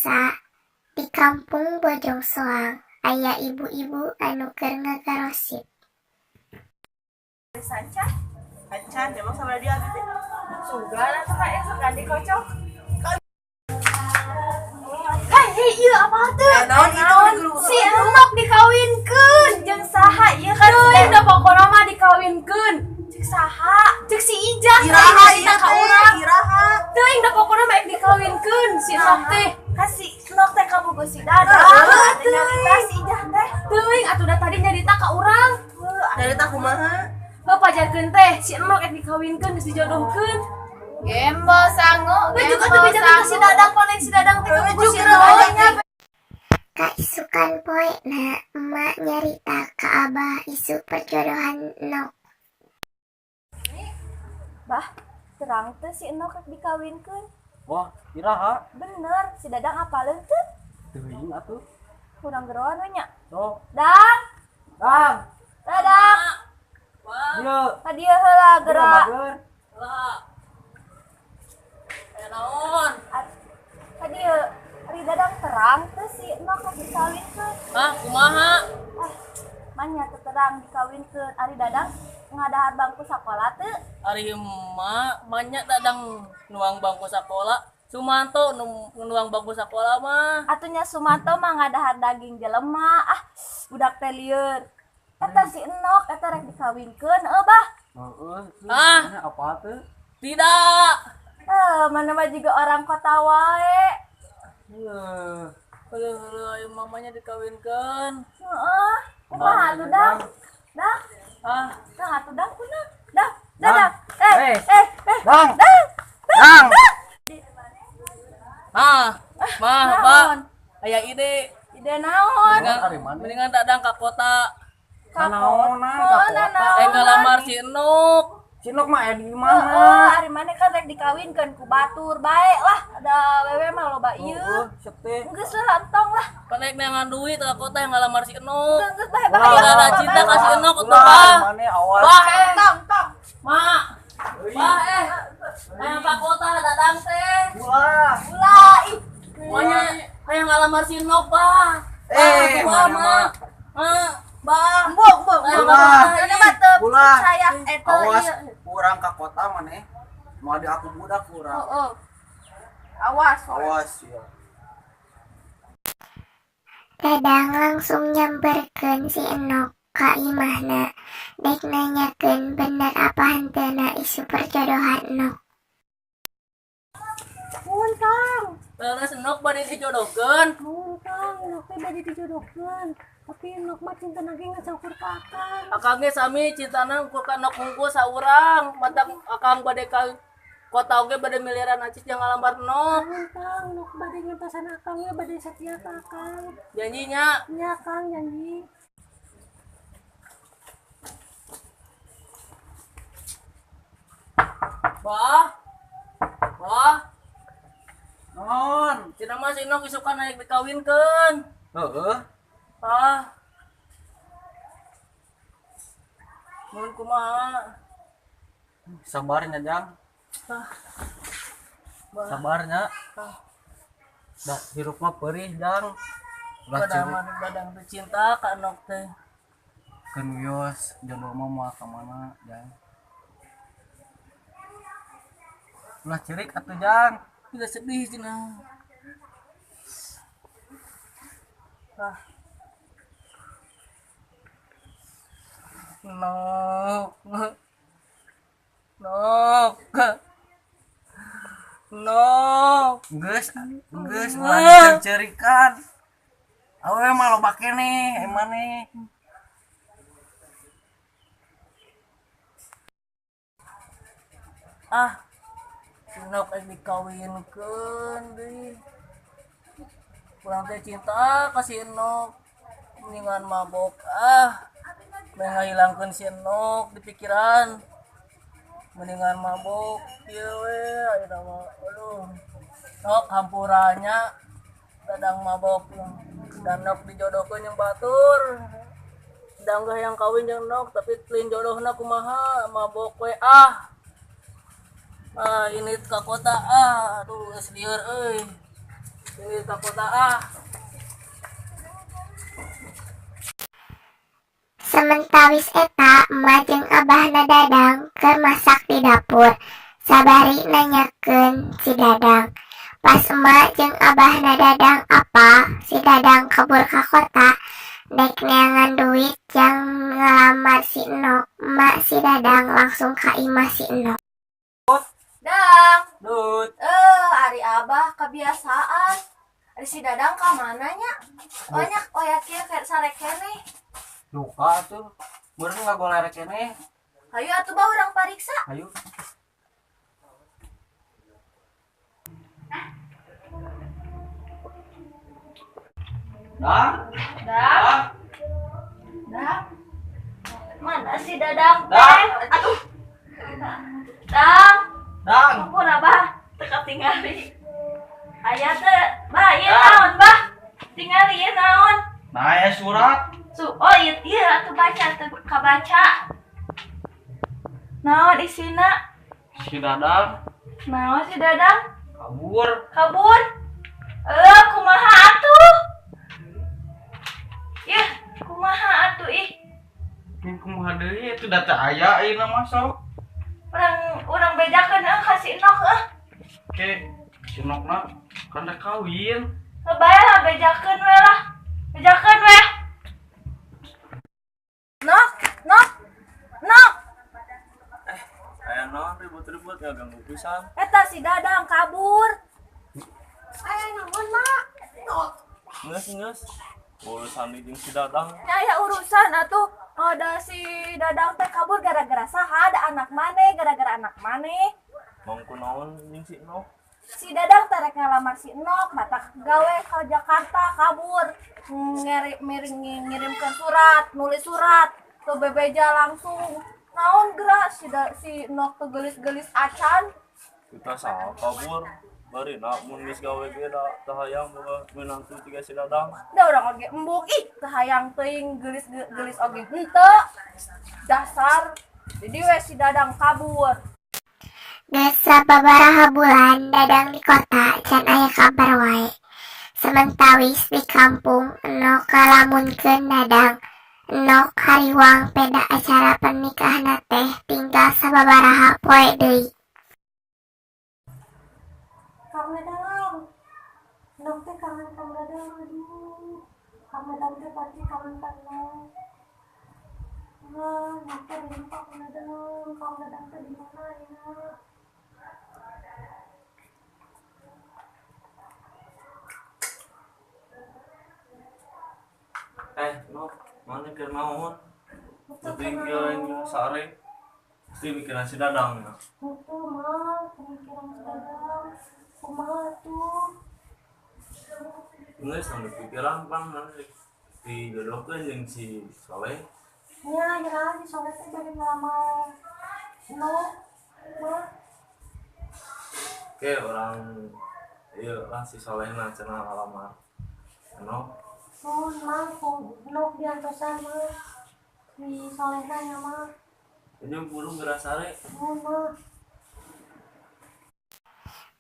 biasa di kampung Bojong Soang aya ibu-ibu anu keur ngagarosip. Sancan, Sancan, emang sama dia gitu. Suga lah tuh kayak suka dikocok. Hei, iya apa tuh? Naon si Enok dikawinkeun jeung saha ieu kan teh da pokona mah dikawinkeun. Cek saha? Cek si Ijang Iraha ieu ka urang. Iraha. Teuing da pokona mah dikawinkeun si Enok teh. Ka si Enok teh kabogo si Dadang. Nyarita si Ijang teh. Teuing atuh da tadi nyarita ka urang. Nyarita kumaha? Pajarkeun teh si Enok ek dikawinkeun geus dijodohkeun. Gembol sangu, Gue juga tuh bicara si Dadang, paling si Dadang teh kursi rodanya. Kaisukan poe na emak nyarita ka abah isu perjodohan Enok. Bah, terang teh si Enok rek dikawinkeun. Wah, Iraha. Bener, si Dadang apaleun teh? Teuing atuh. Kurang geroan we nya. Sok. Dang, Dang. Dadang. Ieu. Ka dieu heula gerak. Naon? Ka dieu ari Dadang terang teh si Enok rek dikawinkeun. Hah, kumaha? Manya teh terang dikawinkeun. Ari Dadang ngadahar bangku sakola teu? Ari emak banyak dadang nuang bangku sakola. Sumanto nuang bangku sakola mah. Atunya Sumanto mah ngadahar daging jelema. Budak teh lieur. Eta si Enok eta rek dikawinkeun, Bah. Heeh. Ah. Apa tuh? Tidak. Mana mah juga orang kota wae. Iya. Ayo mamanya dikawinkan. Heeh. Kumaha atuh Dang? Dang, Ah, Dang atuh Dang kunaon? Dang, Dang. Dang. Dang. mah, Pak. Aya ide. Ide naon? Mendingan dadang ka kota. Kanaonan ka kota. Ngalamar si Enok. Sinok mah di Heeh, mana? ari maneh kan rek dikawinkeun ku batur bae lah. Ada wewe mah loba ieu. Seteh. Geus lah entong lah. Panek neangan duit ka kota yang ngalamar si Enok. Geus bae Wah, bae. Ada cinta ka si Enok atuh, Ulah, Pak. mana awas. Wah, tong. Mak. Wah, aya ka kota dadang teh. Ulah. Ulah ih. Pokoknya aya ngalamar si Enok, Pak. Mana mah? Bah, Embung. Ulah. Ada mah teu Ulah. percaya eta Awas ieu. kurang ka kota maneh. Mau di aku budak kurang. Heeh. Awas. Awas ya. Dadang langsung nyamperkeun si Enok ka imahna dek nanyakeun bener apa hanteuna isu perjodohan Enok. Mun Kang. terus Enok bade dijodohkeun. Mun Kang, Enok teh bade dijodohkeun. Tapi Enok mah cinta lagi ngacaukur ka Akang. Akang ge sami cintana ku ka Enok hungkul saurang. Matak Akang bade ka kota oge bade miliaran acis jeung ngalamar Enok. Mun Kang, Enok bade ngintosan Akang we bade setia ka Akang. Janjinya Nya Kang janji. Bah. Non. Cina mah si Enok isukan naik dikawinkeun. Heeh. Mun kumaha? Sabarnya, Jang. Sabarnya. Dah hirup mah perih, Jang. Ulah ceurik Badang teu cinta ka Enok teh. kan wios jodoh mah moal ka mana, Jang. Ulah cerik atuh, Jang. Tidak sedih cina. Enok. Geus ulah dicerikan. Awe mah loba keneh, emane. Enok ek dikawinkeun deui. Kurang teh cinta ka si Enok. Mendingan mabok ngahilangkeun si Enok di pikiran. Mendingan mabok ieu we ayeuna mah. Aduh. Nok hampurannya dadang mabok dan Enok dijodohkeun jeung batur. Sedang yang kawin jeung Enok tapi lin jodohna kumaha mabok we ini ke kota aduh geus lieur euy Ini takut ah. Sementawis eta, emak jeung abahna Dadang keur masak di dapur. Sabari nanyakeun si Dadang. Pas emak jeung abahna Dadang apa, si Dadang kabur ka kota. Dek neangan duit jang ngelamar si Enok. Emak si Dadang langsung ka imah si Enok. Dang, Dut. hari abah kebiasaan. Ari si Dadang ka mananya? Banyak oyak kieu sarek keneh. Luka tuh. Meureun ngagolerek keneh. Hayu atuh bah urang pariksa. Ayo. Dang. Dang, Dang. Mana si Dadang teh? Dang. Aduh. Dang, Dang. ampun abah, teu katingali. Aya teh, bah ieu naon bah? Tingali ieu naon? Nah, ya surat. Oh ieu atuh baca teu kabaca. Naon isina? Si Dadang Naon si Dadang? kabur. Kabur? Kumaha atuh? Yah, kumaha atuh ih? Ini kumaha deui itu data aya ayeuna mah sok. Urang bedakeun ka si Enok Oke, si Nokna kan da kawin. Bae lah bejakeun we lah. Bejakeun we. Nok. Aya naon ribut-ribut ya ganggu pisan. Eta si Dadang kabur. Aya naon, Mak? Geus. Urusan jeung si Dadang. Aya urusan atuh. Ada si Dadang teh kabur gara-gara saha? Ada anak maneh, gara-gara anak maneh. Mangku naon jeung si Enok? Si Dadang teh rek ngalamar si Enok, matak gawe ka Jakarta, kabur. Ngirimkeun surat, nulis surat, tuh bebeja langsung. Naon geura si Enok teh gelis-gelis acan. Kita saha kabur. Bari nak mun geus gawe ge da teu hayang boga menantu tiga si Dadang. Da urang oge embuk ih teu hayang teuing gelis oge henteu. Dasar. Jadi we si Dadang kabur. Geus sababaraha bulan Dadang di kota can aya kabar wae. Sementawis di kampung Enok ngalamunkeun Dadang. Enok hariwang peda acara pernikahan teh tinggal sababaraha poe deui. Kang Dadang. Enok teh kangen Kang Dadang aduh. Kang Dadang teh pasti kangen Kang Enok. Enok teh rindu Kang Dadang. Kang Dadang teh di mana ya? Nok, mana keur naon? Ketinggalan jeung sare. Pasti mikiran si Dadang. Itu mah pemikiran si Dadang. Kumaha tuh? Geus anu pikiran pan nanti dijodohkeun jeung si Soleh. Ya, si Soleh teh jadi ngelamar Enok. Mah. Oke, orang ieu lah si Soleh na cenah ngalamar Enok. Mah, Enok diantosan mah. Si Soleh nya mah. Ini burung geura sare. Mah.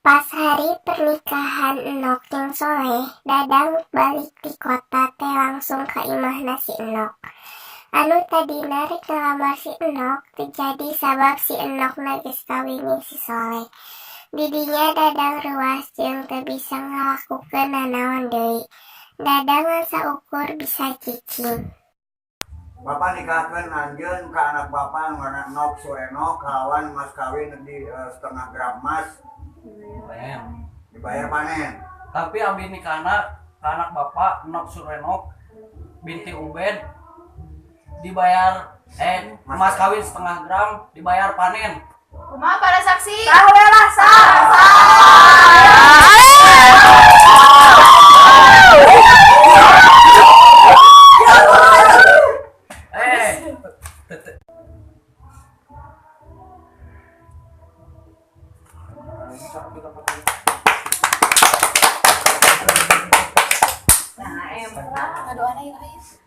Pas hari pernikahan Enok jeung Soleh, Dadang balik di kota teh langsung ka imahna si Enok. Anu tadina rek ngalamar si Enok terjadi sabab si Enokna geus kawin si Soleh. Didinya Dadang ruas jeung teu bisa ngalakukeun nanaon deui. Dadang saukur bisa cicing. Bapak nikahkan anjeun ke anak bapak ngaranna Enok Surenok kawan mas kawin di setengah gram emas Ben. dibayar panen. Tapi abdi nikahna ka anak bapak Enok Surenok binti Ubed dibayar emas kawin setengah gram dibayar panen. Kumaha para saksi? Saheula sah. Aduh aneh guys.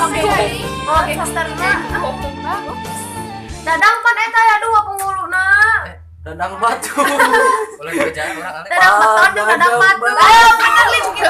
Oh, gangsterna. Dadang pan eta ya dua penguluna. Dadang batu. Dadang beton jeung dadang batu. Ayo, bener gitu.